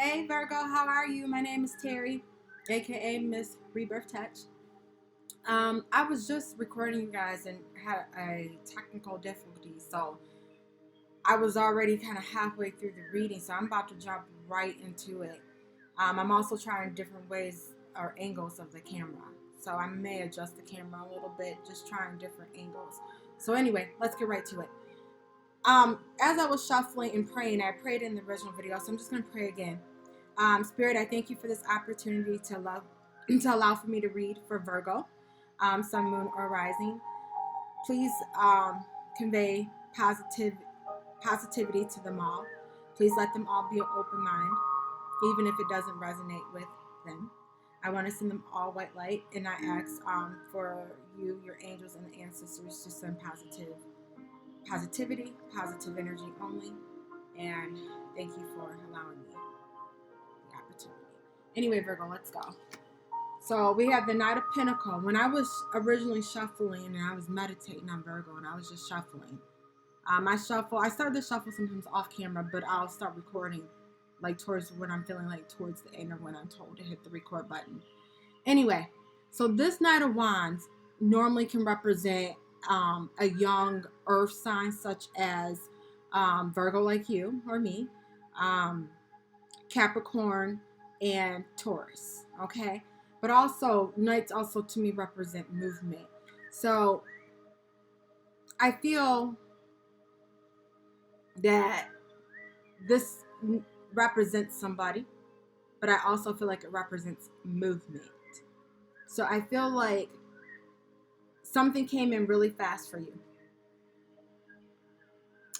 Hey Virgo, how are you? My name is Terri, aka Ms.Rebirth. I was just recording you guys and had a technical difficulty, so I was already kind of halfway through the reading, so I'm about to jump right into it. I'm also trying different ways or angles of the camera, so I may adjust the camera a little bit, just trying different angles. So anyway, let's get right to it. As I was shuffling and praying, I prayed in the original video, so I'm just gonna pray again. Spirit, I thank you for this opportunity to allow for me to read for Virgo, Sun, Moon, or Rising. Please convey positivity to them all. Please let them all be an open mind, even if it doesn't resonate with them. I want to send them all white light, and I ask for you, your angels, and the ancestors to send positivity, positive energy only. And thank you for allowing me the opportunity. Anyway, Virgo, let's go. So we have the Knight of Pentacles. When I was originally shuffling and I was meditating on Virgo and I was just shuffling, I start the shuffle sometimes off camera, but I'll start recording like towards when I'm feeling like towards the end or when I'm told to hit the record button. Anyway, so this Knight of Wands normally can represent a young earth sign such as Virgo like you or me, Capricorn, and Taurus, okay? But also, Knights also to me represent movement. So I feel that this represents somebody, but I also feel like it represents movement. So I feel like something came in really fast for you.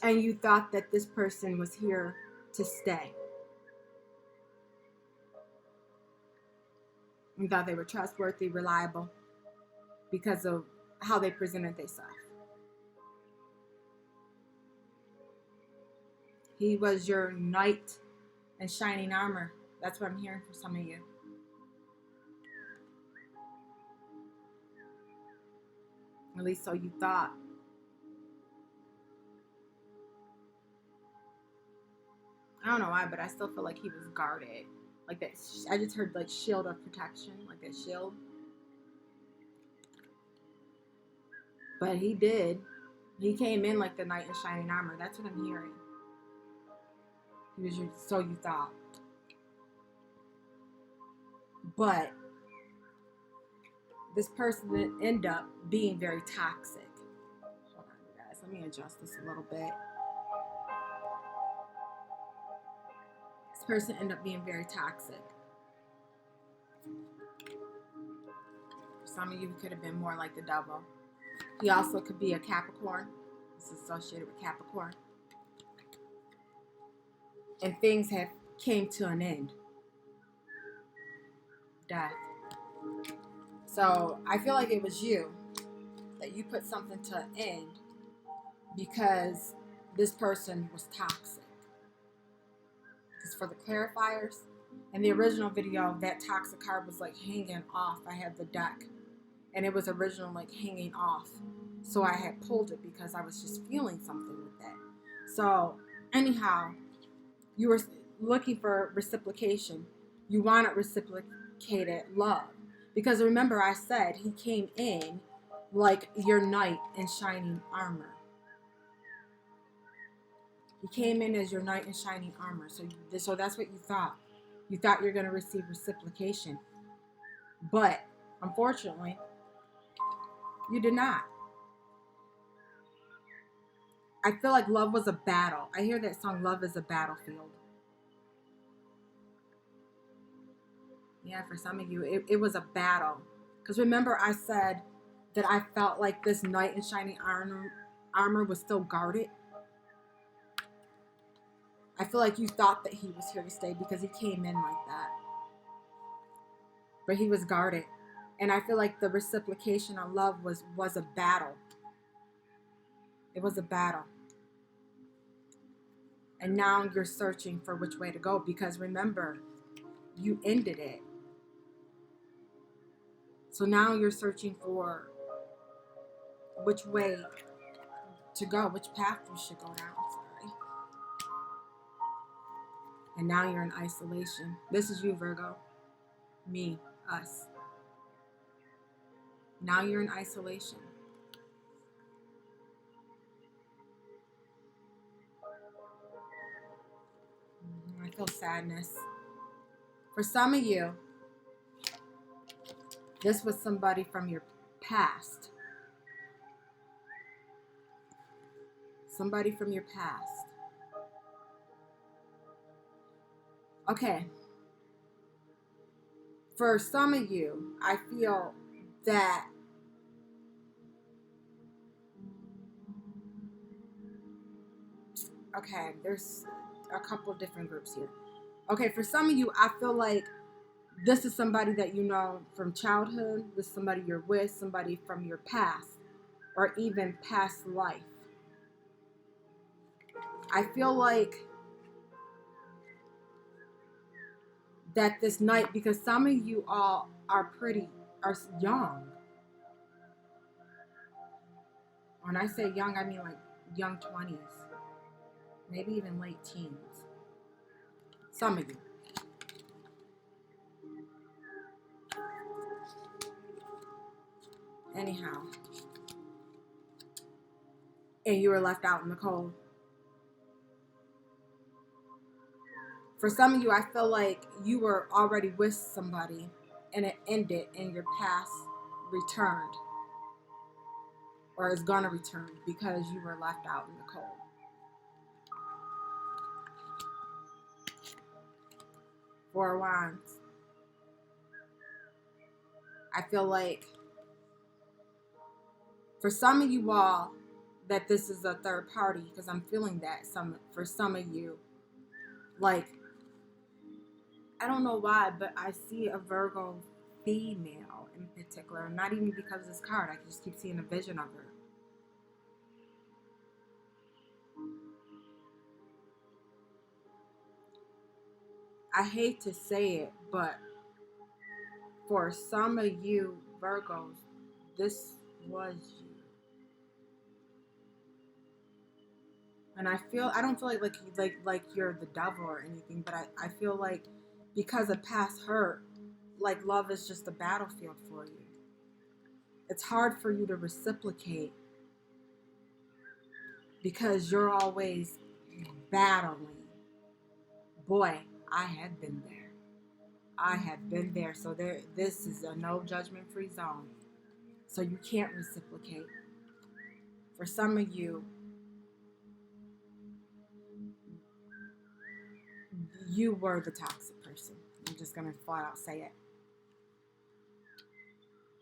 And you thought that this person was here to stay. You thought they were trustworthy, reliable, because of how they presented themselves. He was your knight in shining armor. That's what I'm hearing from some of you. At least so you thought. I don't know why, but I still feel like he was guarded. Like that, I just heard like shield of protection, like that shield. But he did. He came in like the knight in shining armor. That's what I'm hearing. He was your, so you thought. But this person did end up being very toxic. Hold on, you guys. Let me adjust this a little bit. This person ended up being very toxic. For some of you, he could have been more like the devil. He also could be a Capricorn. It's associated with Capricorn. And things have came to an end. Death. So I feel like it was you that you put something to an end because this person was toxic. Because for the clarifiers, in the original video, that toxic card was like hanging off. I had the deck and it was originally like hanging off. So I had pulled it because I was just feeling something with that. So anyhow, you were looking for reciprocation. You wanted reciprocated love. Because remember I said he came in like your knight in shining armor. He came in as your knight in shining armor. So that's what you thought. You thought you're going to receive reciprocation. But unfortunately, you did not. I feel like love was a battle. I hear that song, Love is a Battlefield. Yeah, for some of you, it was a battle. Because remember I said that I felt like this knight in shining armor was still guarded. I feel like you thought that he was here to stay because he came in like that. But he was guarded. And I feel like the reciprocation of love was a battle. It was a battle. And now you're searching for which way to go. Because remember, you ended it. So now you're searching for which way to go, which path you should go down. Sorry. And now you're in isolation. This is you, Virgo. Me, us. Now you're in isolation. I feel sadness. For some of you, this was somebody from your past. Somebody from your past. Okay. For some of you, I feel that okay, there's a couple of different groups here. Okay, for some of you, I feel like this is somebody that you know from childhood. This is somebody you're with, somebody from your past, or even past life. I feel like that this night, because some of you all are young. When I say young, I mean like young 20s, maybe even late teens. Some of you. Anyhow. And you were left out in the cold. For some of you, I feel like you were already with somebody and it ended and your past returned. Or is going to return because you were left out in the cold. Four of Wands. I feel like for some of you all that this is a third party, because I'm feeling that for some of you, like, I don't know why, but I see a Virgo female in particular, not even because of this card, I just keep seeing a vision of her. I hate to say it, but for some of you Virgos, this was you. And I don't feel like you're the devil or anything, but I feel like because of past hurt, like love is just a battlefield for you. It's hard for you to reciprocate because you're always battling. Boy, I have been there. I have been there. So this is a no judgment free zone. So you can't reciprocate. For some of you, you were the toxic person. I'm just going to flat out say it.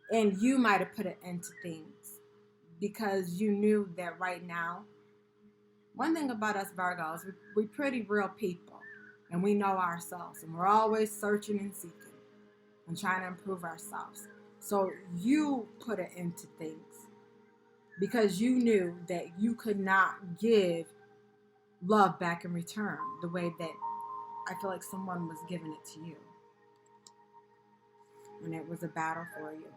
And you might have put an end to things because you knew that right now, one thing about us Virgos, we pretty real people and we know ourselves and we're always searching and seeking and trying to improve ourselves. So you put an end to things because you knew that you could not give love back in return the way that I feel like someone was giving it to you. And it was a battle for you.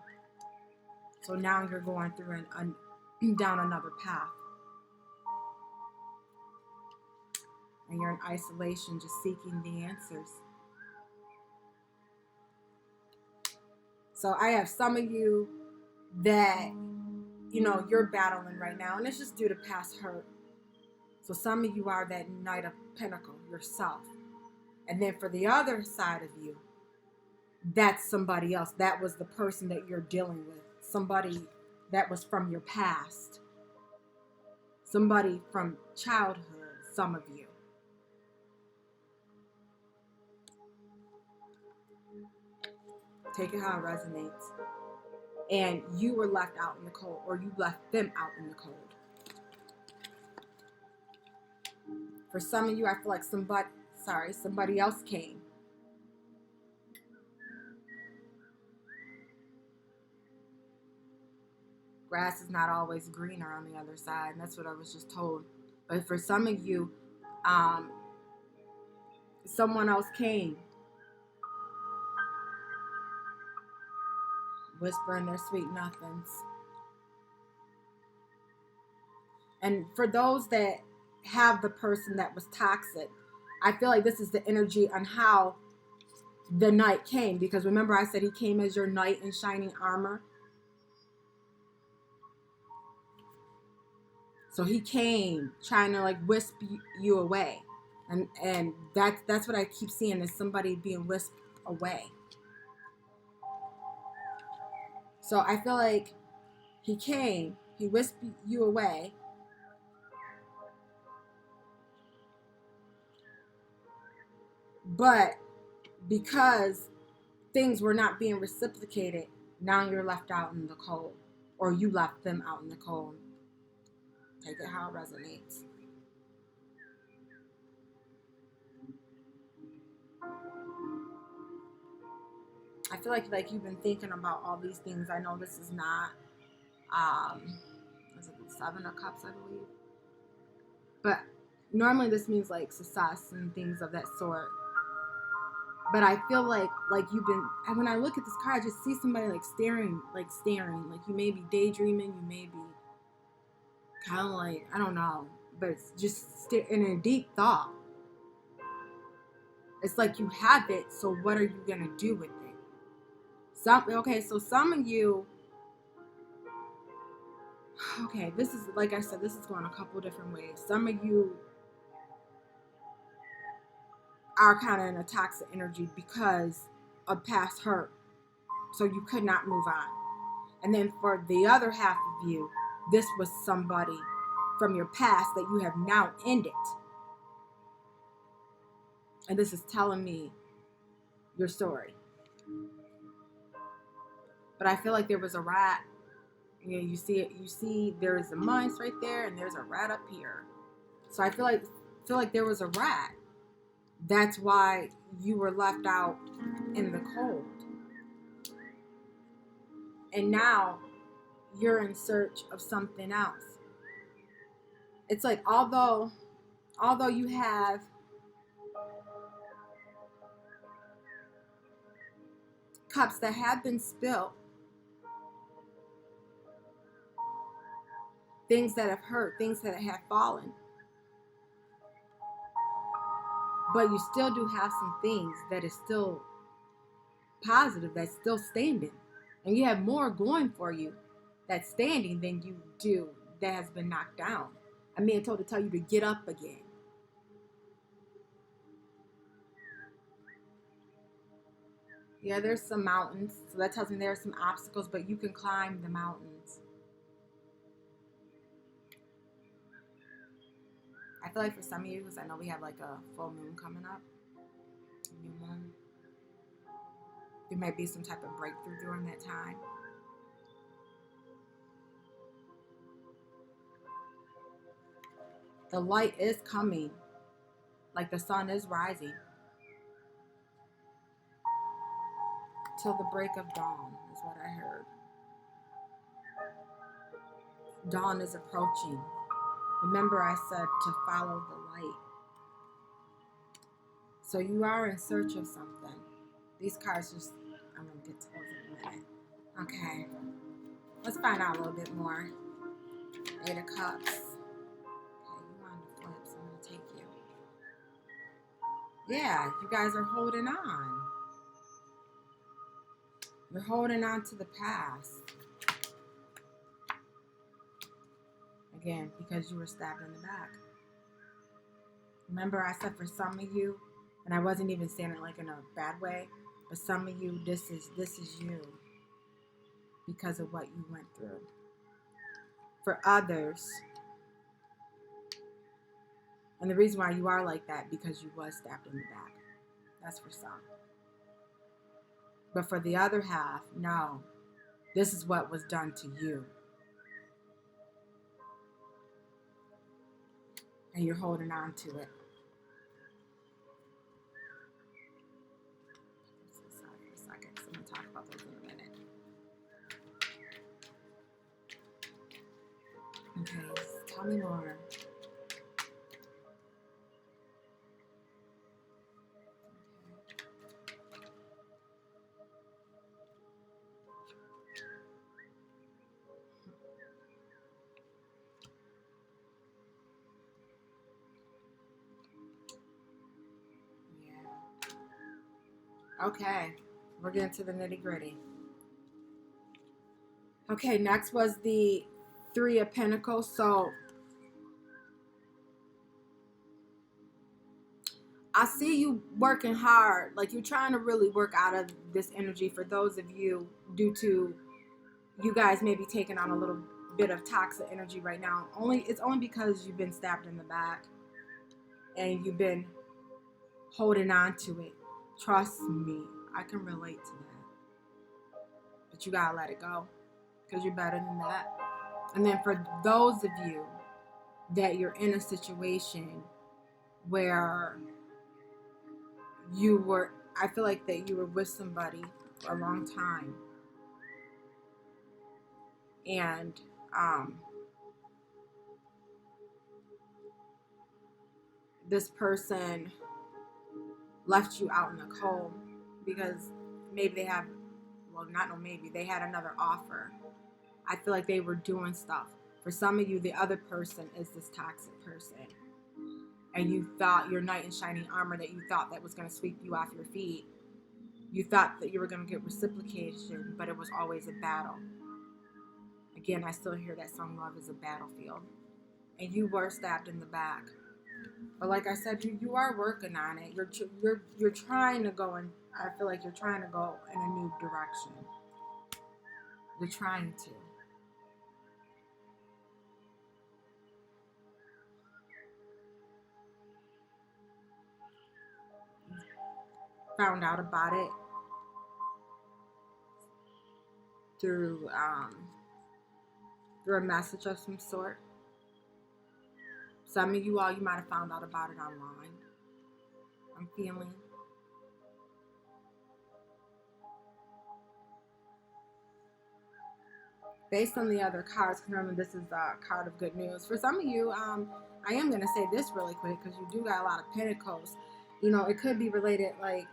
So now you're going through down another path. And you're in isolation, just seeking the answers. So I have some of you that, you're battling right now. And it's just due to past hurt. So some of you are that Knight of Pentacles yourself. And then for the other side of you, that's somebody else. That was the person that you're dealing with. Somebody that was from your past. Somebody from childhood, some of you. Take it how it resonates. And you were left out in the cold, or you left them out in the cold. For some of you, I feel like somebody else came. Grass is not always greener on the other side, and that's what I was just told. But for some of you, someone else came, whispering their sweet nothings. And for those that have the person that was toxic, I feel like this is the energy on how the knight came, because remember I said he came as your knight in shining armor. So he came trying to like wisp you away, and that's what I keep seeing, is somebody being whisked away. So I feel like he came, he whisked you away, but because things were not being reciprocated, now you're left out in the cold, or you left them out in the cold. Take it how it resonates. I feel like you've been thinking about all these things. I know this is not, is it the Seven of Cups, I believe? But normally this means like success and things of that sort. But I feel like you've been, and when I look at this card, I just see somebody like staring. Like you may be daydreaming, you may be kind of like, I don't know, but it's just in a deep thought. It's like you have it, so what are you gonna do with it? Okay, so some of you, okay, this is, like I said, this is going a couple different ways. Some of you are kind of in a toxic energy because of past hurt, so you could not move on. And then for the other half of you, this was somebody from your past that you have now ended. And this is telling me your story. But I feel like there was a rat. You know, you see it. You see there's a mice right there, and there's a rat up here. So I feel like there was a rat. That's why you were left out in the cold. And now you're in search of something else. It's like although you have cups that have been spilled, things that have hurt, things that have fallen, but you still do have some things that is still positive, that's still standing. And you have more going for you that's standing than you do that has been knocked down. I'm being told to tell you to get up again. Yeah, there's some mountains, so that tells me there are some obstacles, but you can climb the mountains. I feel like for some of you, because I know we have like a full moon coming up, new moon, there might be some type of breakthrough during that time. The light is coming, like the sun is rising. Till the break of dawn is what I heard. Dawn is approaching. Remember I said to follow the light. So you are in search of something. These cards just, I'm going to get to those in a minute. Okay. Let's find out a little bit more. Eight of Cups. Okay, you want to flip, so I'm going to take you. Yeah, you guys are holding on. You're holding on to the past. Again, because you were stabbed in the back. Remember I said for some of you, and I wasn't even saying it like in a bad way, but some of you, this is you because of what you went through. For others, and the reason why you are like that, because you was stabbed in the back. That's for some. But for the other half, no. This is what was done to you. And you're holding on to it. Sorry for a second, because I'm going to talk about those in a minute. Okay, tell me more. Okay, we're getting to the nitty gritty. Okay, next was the Three of Pentacles. So I see you working hard, like you're trying to really work out of this energy. For those of you, due to you guys maybe taking on a little bit of toxic energy right now, it's only because you've been stabbed in the back and you've been holding on to it. Trust me, I can relate to that. But you gotta let it go, because you're better than that. And then for those of you that you're in a situation where I feel like that you were with somebody for a long time, and this person left you out in the cold because maybe they have, well, not no maybe, they had another offer. I feel like they were doing stuff. For some of you, the other person is this toxic person. And you thought your knight in shining armor that you thought that was going to sweep you off your feet. You thought that you were going to get reciprocation, but it was always a battle. Again, I still hear that song, Love is a Battlefield. And you were stabbed in the back. But like I said, you are working on it. You're trying to go in. I feel like you're trying to go in a new direction. You're trying to. Found out about it through a message of some sort. Some of you might have found out about it online. I'm feeling. Based on the other cards, remember this is a card of good news. For some of you, I am going to say this really quick because you do got a lot of pentacles. You know, it could be related like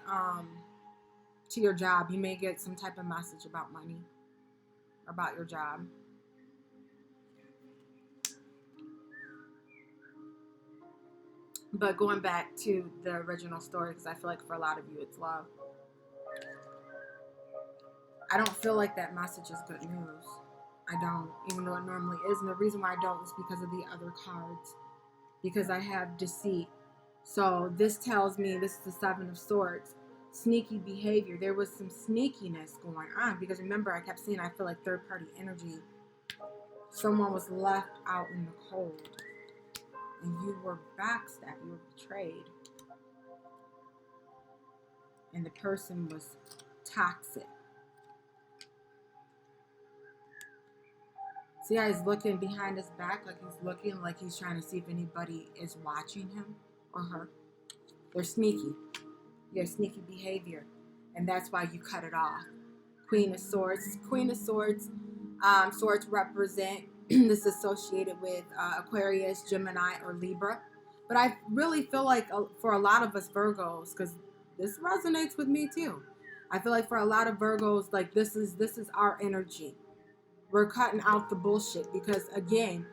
to your job. You may get some type of message about money, about your job. But going back to the original story, because I feel like for a lot of you it's love. I don't feel like that message is good news. I don't, even though it normally is. And the reason why I don't is because of the other cards. Because I have deceit. So this tells me, this is the Seven of Swords. Sneaky behavior. There was some sneakiness going on. Because remember, I kept saying I feel like third party energy. Someone was left out in the cold. And you were backstabbed. You were betrayed. And the person was toxic. See how he's looking behind his back, like he's looking, like he's trying to see if anybody is watching him or her. They're sneaky. You have sneaky behavior. And that's why you cut it off. Queen of Swords. Queen of Swords. Swords represent this associated with Aquarius, Gemini, or Libra. But I really feel like for a lot of us Virgos, because this resonates with me too. I feel like for a lot of Virgos, like this is our energy. We're cutting out the bullshit because again,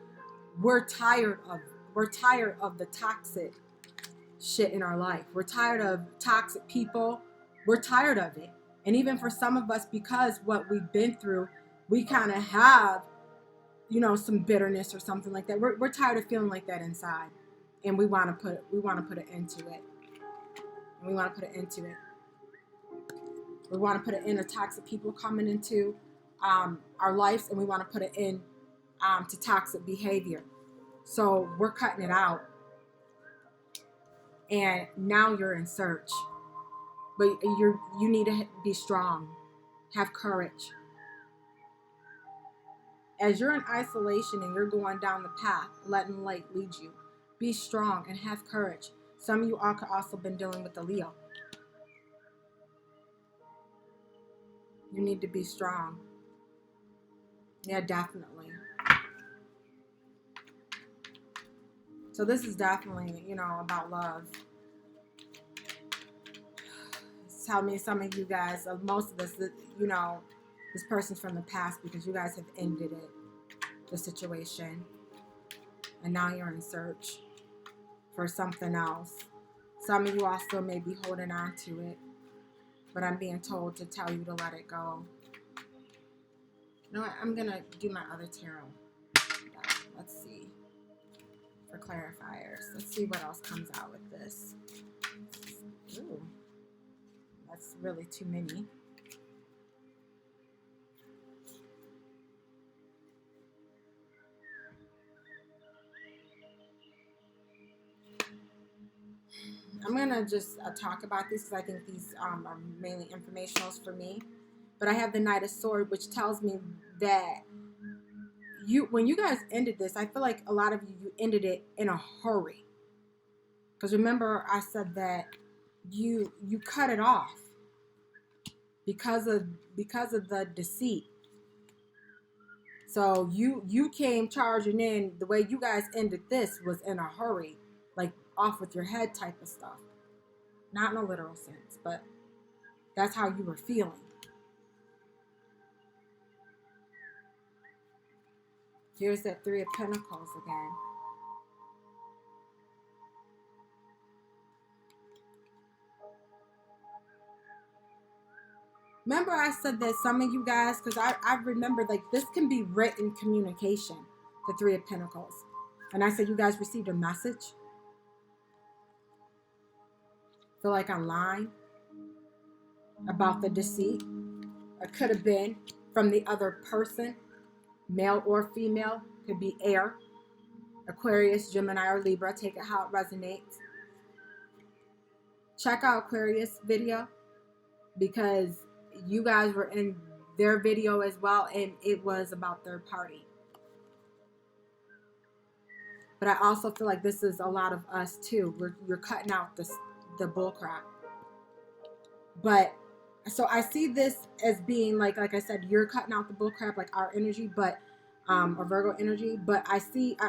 we're tired of the toxic shit in our life. We're tired of toxic people. We're tired of it. And even for some of us, because what we've been through, we kind of have, you know, some bitterness or something like that. We're tired of feeling like that inside, and we want to put an end to it. And we want to put an end to it. We want to put an end to toxic people coming into our lives, and we want to put an end to toxic behavior. So we're cutting it out. And now you're in search. But you need to be strong. Have courage. As you're in isolation and you're going down the path, letting light lead you, be strong and have courage. Some of you all could also been dealing with the Leo. You need to be strong. Yeah, definitely. So this is definitely, you know, about love. Tell me, some of you guys, most of this, you know, this person's from the past because you guys have ended it, the situation. And now you're in search for something else. Some of you also may be holding on to it. but I'm being told to tell you to let it go. You know what? I'm going to do my other tarot. Let's see. For clarifiers. Let's see what else comes out with this. Ooh. That's really too many. I'm going to just talk about these because I think these are mainly informationals for me. But I have the Knight of Swords, which tells me that when you guys ended this, I feel like a lot of you ended it in a hurry. Because remember, I said that you cut it off because of the deceit. So you came charging in. The way you guys ended this was in a hurry, like off with your head type of stuff. Not in a literal sense, but that's how you were feeling. Here's that Three of Pentacles again. Remember I said that some of you guys, because I remember like this can be written communication, the Three of Pentacles. And I said you guys received a message. Feel like online about the deceit. It could have been from the other person, male or female, could be air, Aquarius, Gemini, or Libra. Take it how it resonates. Check out Aquarius video because you guys were in their video as well, and it was about third party. But I also feel like this is a lot of us too. You're cutting out the bull crap. But so I see this as being like I said, you're cutting out the bull crap, like our energy, but or Virgo energy. But I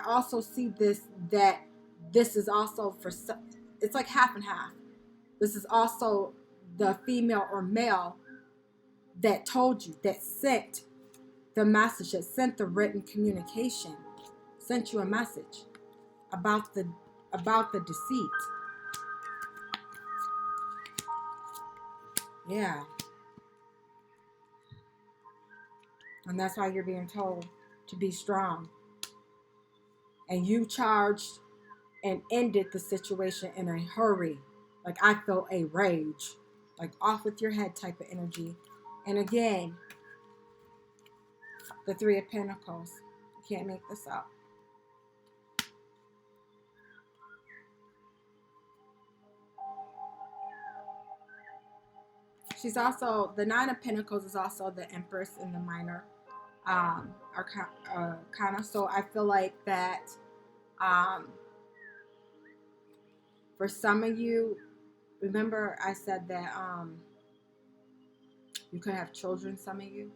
also see this, that this is also for, it's like half and half. This is also the female or male that told you, that sent the message, that sent the written communication, sent you a message about the deceit. Yeah. And that's why you're being told to be strong. And you charged and ended the situation in a hurry. Like I feel a rage. Like off with your head type of energy. And again, the Three of Pentacles. You can't make this up. She's also, the Nine of Pentacles is also the Empress in the minor arcana. So I feel like that for some of you, remember I said that you could have children, some of you.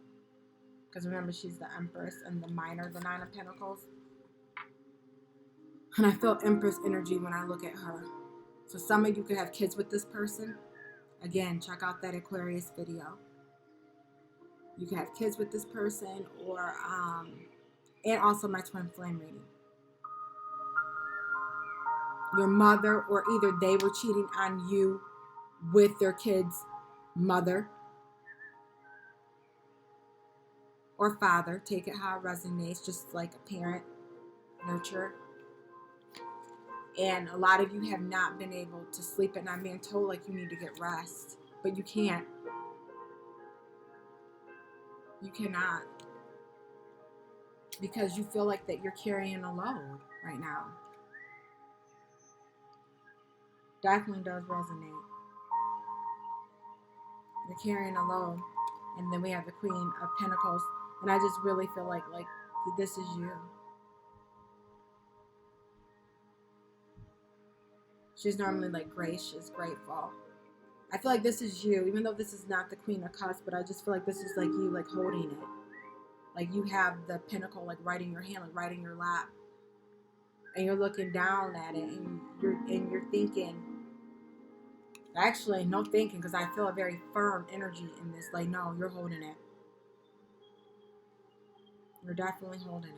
Because remember, she's the Empress and the minor, the Nine of Pentacles. And I feel Empress energy when I look at her. So some of you could have kids with this person. Again, check out that Aquarius video. You can have kids with this person, or and also my twin flame reading. Your mother, or either they were cheating on you with their kid's mother or father. Take it how it resonates, just like a parent, nurturer. And a lot of you have not been able to sleep at night. I'm being told like you need to get rest, but you can't. You cannot. Because you feel like that you're carrying a load right now. Definitely does resonate. You're carrying a load. And then we have the Queen of Pentacles. And I just really feel like this is you. She's normally like gracious, grateful. I feel like this is you, even though this is not the Queen of Cups, but I just feel like this is like you, like holding it. Like you have the pentacle like right in your hand, like right in your lap. And you're looking down at it, and you're thinking. Actually, no thinking, because I feel a very firm energy in this. Like, no, you're holding it. You're definitely holding it.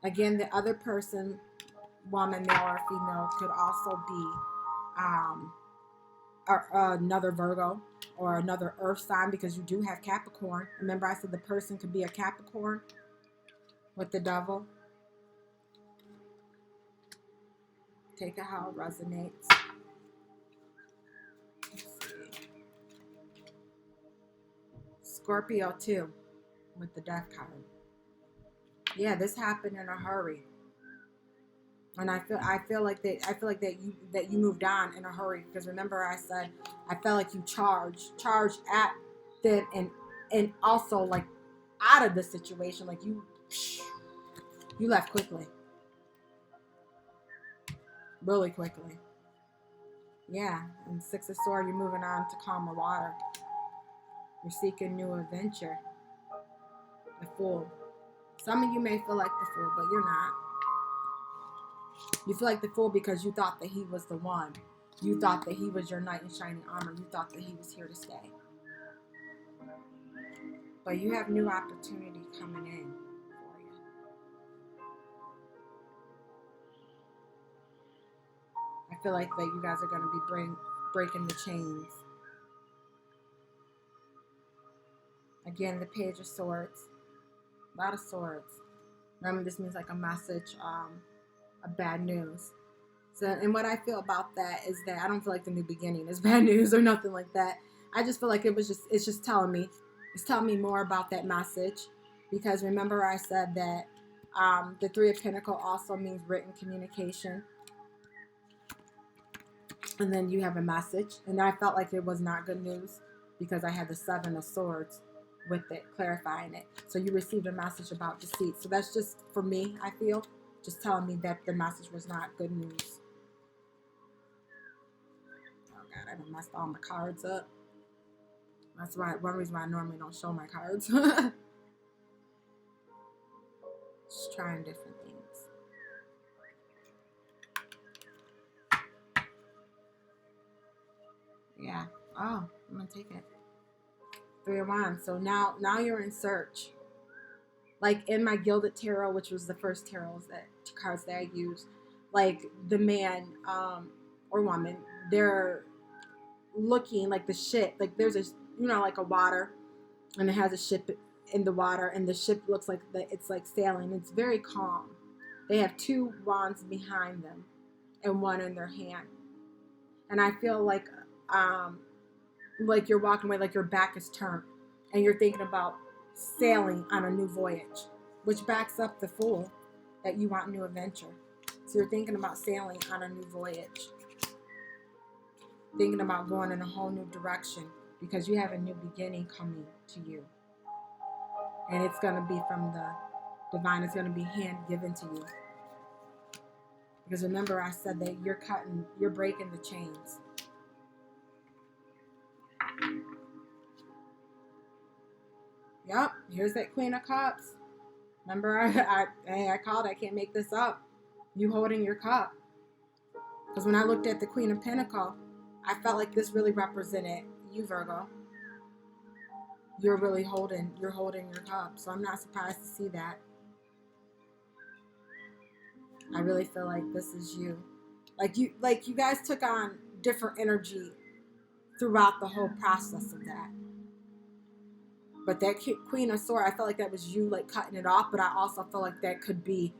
Again, the other person, woman, male or female, could also be another Virgo or another earth sign, because you do have Capricorn. Remember I said the person could be a Capricorn with the devil. Take it how it resonates. Let's see. Scorpio too, with the death card. Yeah, this happened in a hurry. And I feel like that you moved on in a hurry, because remember I said I felt like you charged at them, and also like out of the situation, like you left quickly, really quickly. Yeah, and Six of Swords, you're moving on to calmer water. You're seeking new adventure. The Fool. Some of you may feel like the Fool, but you're not. You feel like the Fool because you thought that he was the one. You thought that he was your knight in shining armor. You thought that he was here to stay. But you have new opportunity coming in for you. I feel like that you guys are going to be breaking the chains. Again, the Page of Swords. A lot of swords. Remember, this means like a message of bad news. So, and what I feel about that is that I don't feel like the new beginning is bad news or nothing like that. I just feel like it's just telling me. It's telling me more about that message. Because remember I said that the Three of Pentacles also means written communication. And then you have a message. And I felt like it was not good news because I had the Seven of Swords with it, clarifying it. So you received a message about deceit. So that's just, for me, I feel, just telling me that the message was not good news. Oh God, I done messed all my cards up. That's why, one reason why I normally don't show my cards. Just trying different things. Yeah. Oh, I'm gonna take it. Three of Wands. So now you're in search. Like in my Gilded Tarot, which was the first cards that I used, like the man or woman, they're looking like the ship. Like there's a, like a water, and it has a ship in the water, and the ship looks like it's like sailing. It's very calm. They have two wands behind them and one in their hand. And I feel like you're walking away, like your back is turned, and you're thinking about sailing on a new voyage, which backs up the Fool, that you want new adventure. So you're thinking about sailing on a new voyage, thinking about going in a whole new direction, because you have a new beginning coming to you, and it's going to be from the divine. It's going to be hand given to you, because remember I said that you're breaking the chains. Yep, here's that Queen of Cups. Remember, I called. I can't make this up. You holding your cup. Because when I looked at the Queen of Pentacles, I felt like this really represented you, Virgo. You're holding your cup. So I'm not surprised to see that. I really feel like this is you. Like you guys took on different energy throughout the whole process of that. But that Queen of Swords, I felt like that was you, like, cutting it off. But I also feel like that could be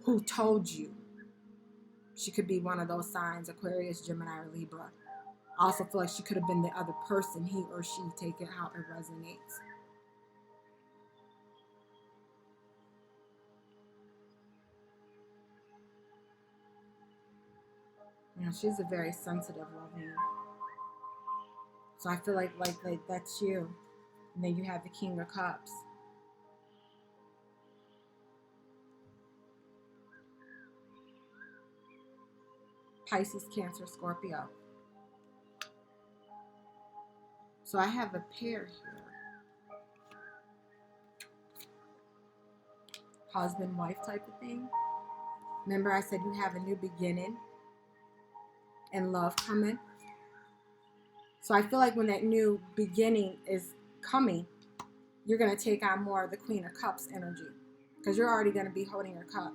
who told you. She could be one of those signs, Aquarius, Gemini, or Libra. I also feel like she could have been the other person, he or she. Take it how it resonates. She's a very sensitive, loving. So I feel like that's you. And then you have the King of Cups. Pisces, Cancer, Scorpio. So I have a pair here. Husband, wife type of thing. Remember I said you have a new beginning and love coming. So I feel like when that new beginning is coming, you're going to take on more of the Queen of Cups energy. because you're already going to be holding your cup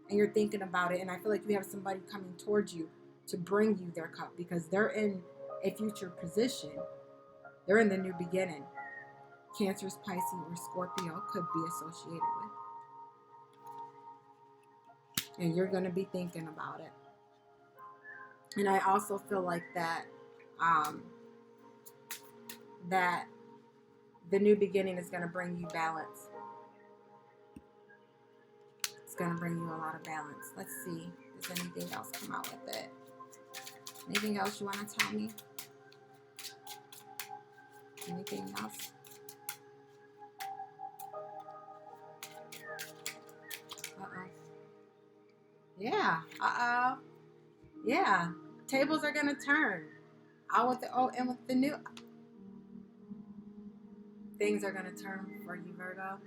and you're thinking about it. And I feel like you have somebody coming towards you to bring you their cup because they're in a future position. They're in the new beginning. Cancer, Pisces, or Scorpio could be associated with. And you're going to be thinking about it. And I also feel like that that the new beginning is going to bring you balance. It's going to bring you a lot of balance. Let's see. Does anything else come out with it? Anything else you want to tell me? Anything else? Uh-oh. Yeah. Uh-oh. Yeah. Tables are going to turn. Out with the old and with the new. Things are going to turn for you, Virgo.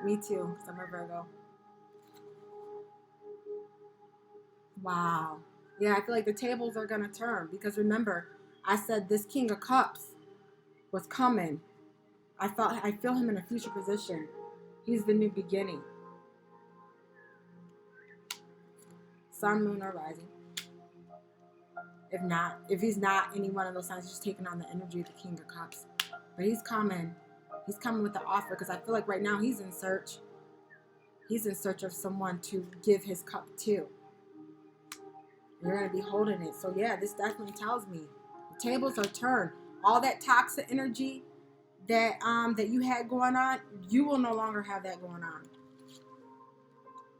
Me too. I'm a Virgo. Wow. Yeah, I feel like the tables are going to turn. Because remember, I said this King of Cups was coming. I feel him in a future position. He's the new beginning. Sun, moon, or rising. If he's not any one of those signs, he's just taking on the energy of the King of Cups. But he's coming. He's coming with the offer because I feel like right now he's in search. He's in search of someone to give his cup to. You're going to be holding it. So yeah, this definitely tells me the tables are turned. All that toxic energy that you had going on, you will no longer have that going on.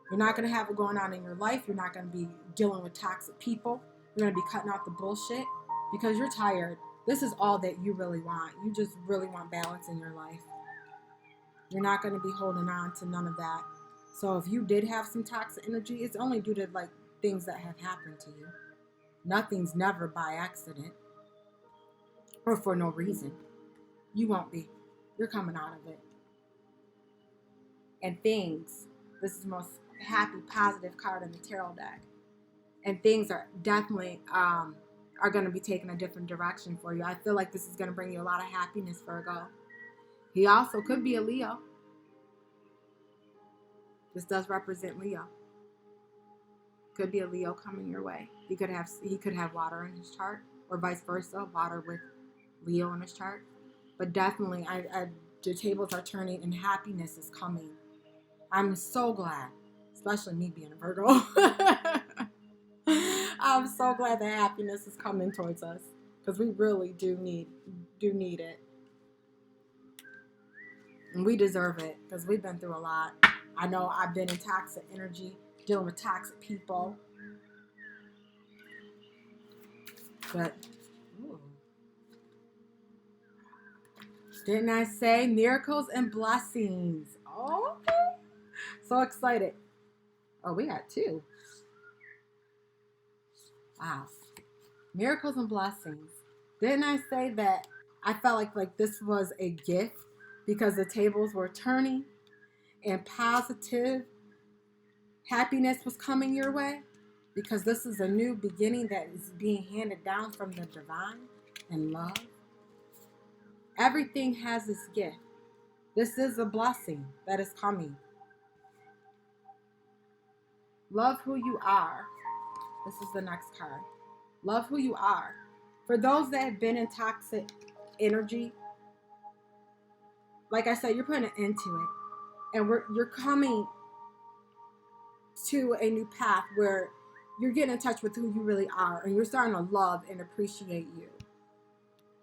You're not going to have it going on in your life. You're not going to be dealing with toxic people. You're going to be cutting out the bullshit because you're tired. This is all that you really want. You just really want balance in your life. You're not going to be holding on to none of that. So if you did have some toxic energy, it's only due to like things that have happened to you. Nothing's never by accident or for no reason. You won't be. You're coming out of it. And things, this is the most happy, positive card in the tarot deck. And things are definitely are going to be taking a different direction for you. I feel like this is going to bring you a lot of happiness, Virgo. He also could be a Leo. This does represent Leo. Could be a Leo coming your way. He could have water in his chart, or vice versa, water with Leo in his chart. But definitely, the tables are turning and happiness is coming. I'm so glad, especially me being a Virgo. I'm so glad that happiness is coming towards us because we really do need it. And we deserve it because we've been through a lot. I know I've been in toxic energy, dealing with toxic people. But, ooh. Didn't I say miracles and blessings? Oh, so excited. Oh, we got two. Wow. Miracles and blessings. Didn't I say that I felt like this was a gift because the tables were turning and positive happiness was coming your way? Because this is a new beginning that is being handed down from the divine and love. Everything has this gift. This is a blessing that is coming. Love who you are. This is the next card. Love who you are. For those that have been in toxic energy, like I said, you're putting an end to it. And you're coming to a new path where you're getting in touch with who you really are. And you're starting to love and appreciate you.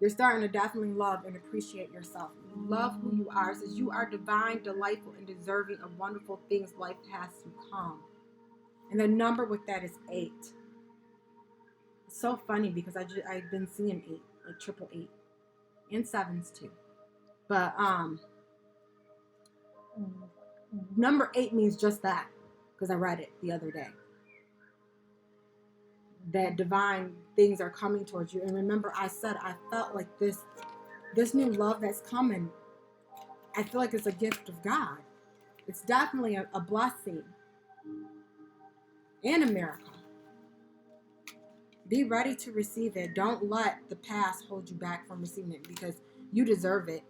You're starting to definitely love and appreciate yourself. Love who you are. It says you are divine, delightful, and deserving of wonderful things life has to come. And the number with that is 8. It's so funny because I've been seeing 8, like 888, and 7s too. But number 8 means just that because I read it the other day. That divine things are coming towards you. And remember, I said I felt like this new love that's coming, I feel like it's a gift of God. It's definitely a blessing and a miracle. Be ready to receive it. Don't let the past hold you back from receiving it because you deserve it.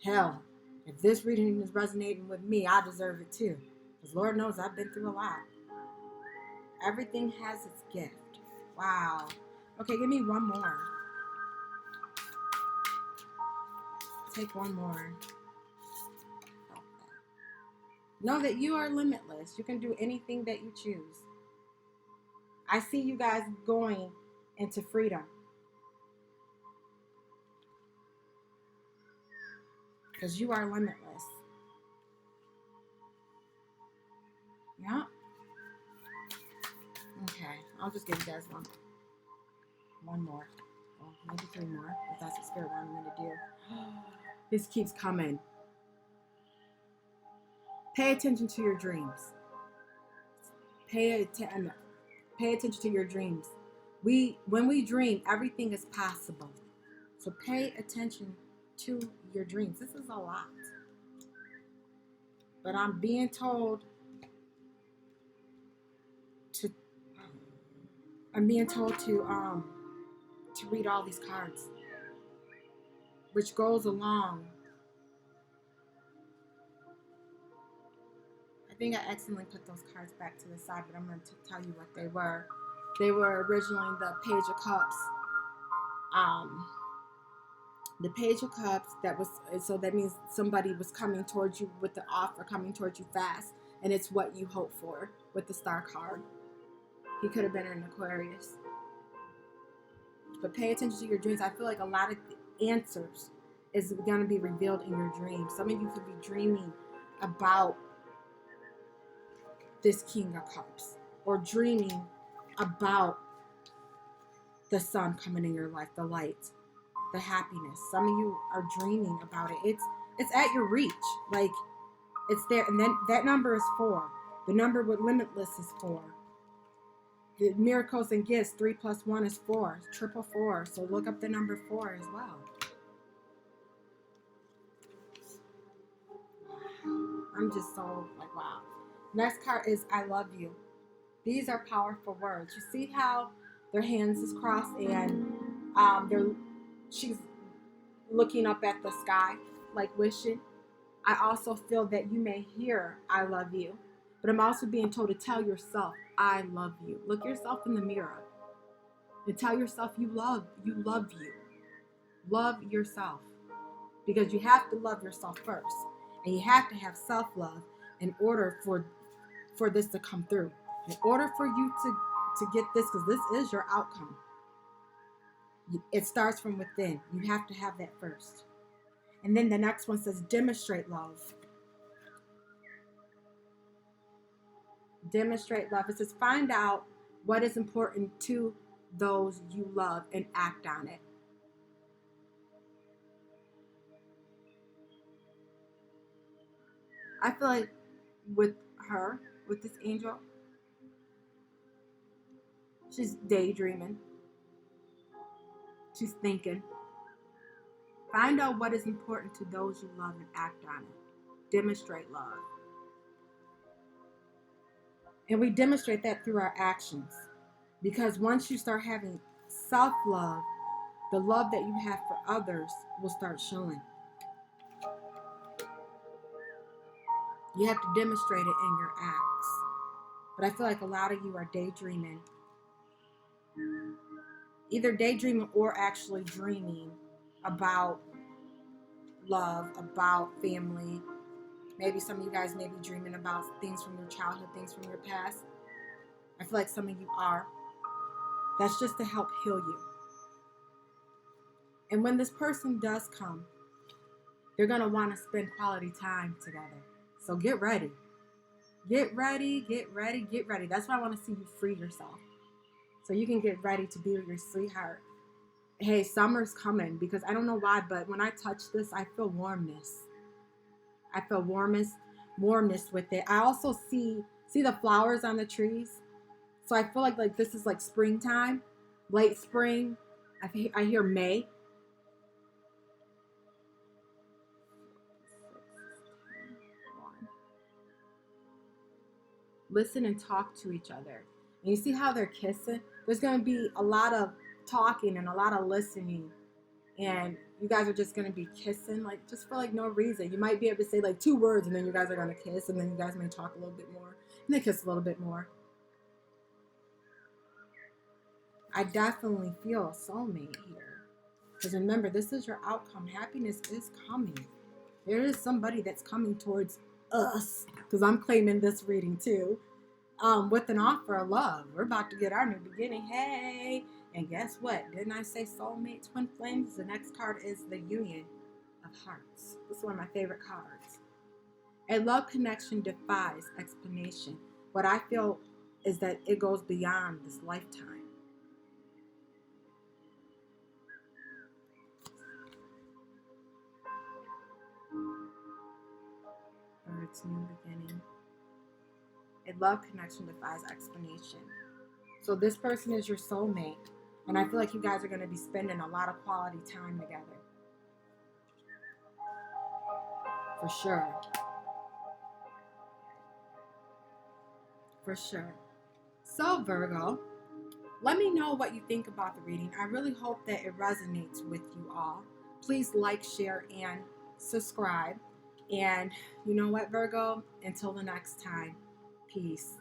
Hell, if this reading is resonating with me, I deserve it too. Because Lord knows I've been through a lot. Everything has its gift. Wow. Okay, give me one more. Take one more. Okay. Know that you are limitless. You can do anything that you choose. I see you guys going into freedom. Because you are limitless. Yeah. Okay. I'll just give you guys one more. Well, maybe three more. If that's what Spirit wanted me to do. This keeps coming. Pay attention to your dreams. Pay attention to your dreams. When we dream, everything is possible. So pay attention to your dreams. This is a lot. But I'm being told to read all these cards, which goes along. I think I accidentally put those cards back to the side, but I'm going to tell you what they were. They were originally the Page of Cups. The Page of Cups, so that means somebody was coming towards you with the offer, coming towards you fast, and it's what you hope for with the Star card. He could have been an Aquarius. But pay attention to your dreams. I feel like a lot of answers is going to be revealed in your dreams. Some of you could be dreaming about this King of Cups, or dreaming about the sun coming in your life, the light, the happiness. Some of you are dreaming about it. It's at your reach. Like, it's there. And then that number is 4. The number with limitless is 4. The miracles and gifts, 3 plus 1 is 4. Triple 4. So look up the number 4 as well. I'm just so like, wow. Next card is I love you. These are powerful words. You see how their hands is crossed, and she's looking up at the sky, like wishing. I also feel that you may hear I love you, but I'm also being told to tell yourself I love you. Look yourself in the mirror and tell yourself you love you. Love yourself, because you have to love yourself first, and you have to have self-love in order for this to come through. In order for you to get this, because this is your outcome. It starts from within. You have to have that first. And then the next one says demonstrate love. Demonstrate love. It says find out what is important to those you love and act on it. I feel like with this angel, she's daydreaming. She's thinking. Find out what is important to those you love and act on it. Demonstrate love. And we demonstrate that through our actions. Because once you start having self-love, the love that you have for others will start showing. You have to demonstrate it in your acts. But I feel like a lot of you are daydreaming. Either daydreaming or actually dreaming about love, about family. Maybe some of you guys may be dreaming about things from your childhood, things from your past. I feel like some of you are. That's just to help heal you. And when this person does come, they're going to want to spend quality time together. So get ready. Get ready, get ready, get ready. That's why I want to see you free yourself. So you can get ready to be with your sweetheart. Hey, summer's coming, because I don't know why, but when I touch this, I feel warmness. I feel warmness with it. I also see the flowers on the trees. So I feel like this is like springtime, late spring. I hear May. Listen and talk to each other. And you see how they're kissing? There's going to be a lot of talking and a lot of listening. And you guys are just going to be kissing, like, just for, like, no reason. You might be able to say, like, 2 words, and then you guys are going to kiss, and then you guys may talk a little bit more, and then kiss a little bit more. I definitely feel a soulmate here. Because remember, this is your outcome. Happiness is coming. There is somebody that's coming towards us, because I'm claiming this reading too, with an offer of love. We're about to get our new beginning. Hey! And guess what? Didn't I say soulmate, twin flames? The next card is the Union of Hearts. This is one of my favorite cards. A love connection defies explanation. What I feel is that it goes beyond this lifetime. Or its new beginning. A love connection defies explanation. So this person is your soulmate. And I feel like you guys are going to be spending a lot of quality time together. For sure. For sure. So Virgo, let me know what you think about the reading. I really hope that it resonates with you all. Please like, share, and subscribe. And you know what, Virgo? Until the next time, peace.